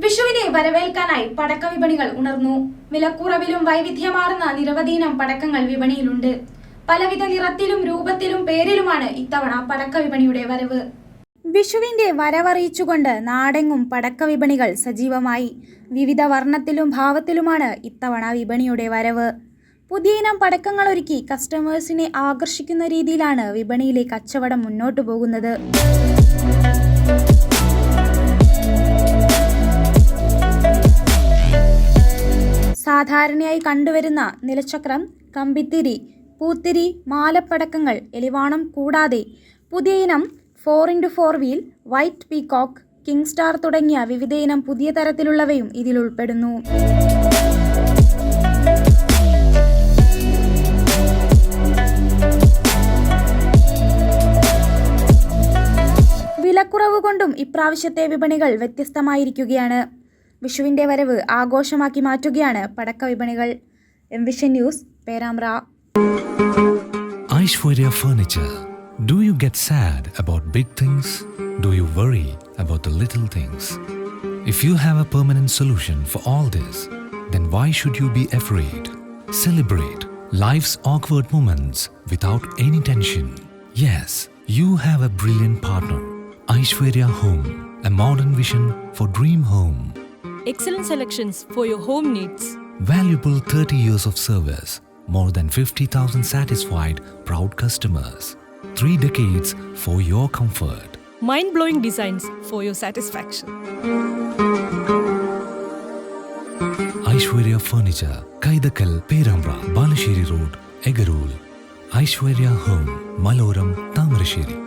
വിഷുവിനെ വരവേൽക്കാനായി പടക്ക വിപണികൾ ഉണർന്നു. വിലക്കുറവിലും വൈവിധ്യമാർന്ന നിരവധിയിനം പടക്കങ്ങൾ വിപണിയിലുണ്ട്. പലവിധ നിറത്തിലും രൂപത്തിലും പേരിലുമാണ് ഇത്തവണ പടക്ക വിപണിയുടെ വരവ്. വിഷുവിന്റെ വരവറിയിച്ചുകൊണ്ട് നാടെങ്ങും പടക്ക വിപണികൾ സജീവമായി. വിവിധ വർണ്ണത്തിലും ഭാവത്തിലുമാണ് ഇത്തവണ വിപണിയുടെ വരവ്. പുതിയ ഇനം പടക്കങ്ങൾ ഒരുക്കി കസ്റ്റമേഴ്സിനെ ആകർഷിക്കുന്ന രീതിയിലാണ് വിപണിയിലെ കച്ചവടം മുന്നോട്ടു പോകുന്നത്. സാധാരണയായി കണ്ടുവരുന്ന നിലച്ചക്രം, കമ്പിത്തിരി, പൂത്തിരി, മാലപ്പടക്കങ്ങൾ, എലിവാണം കൂടാതെ പുതിയ ഇനം 4x4 wheel, white peacock, king star തുടങ്ങിയ വിവിധ ഇനം പുതിയ തരത്തിലുള്ളവയും ഇതിൽ ഉൾപ്പെടുന്നു. വിലക്കുറവ് കൊണ്ടും ഇപ്രാവശ്യത്തെ വിപണികൾ വ്യത്യസ്തമായിരിക്കുകയാണ്. വിഷുവിന്റെ വരവ് ആഘോഷമാക്കി മാറ്റുകയാണ് പടക്ക വിപണികൾ. M Vision news, Perambra. Aishwarya Furniture. Do you get sad about big things? Do you worry about the little things? If you have a permanent solution for all this, then why should you be afraid? Celebrate life's awkward moments without any tension. Yes, you have a brilliant partner. Aishwarya Home, a modern vision for dream home. Excellent selections for your home needs. Valuable 30 years of service. More than 50,000 satisfied, proud customers. 3 decades for your comfort. Mind-blowing designs for your satisfaction. Aishwarya Furniture, Kaidakal, Perambra, Balashiri Road, Egarul. Aishwarya Home, Maloram, Tamarasheri.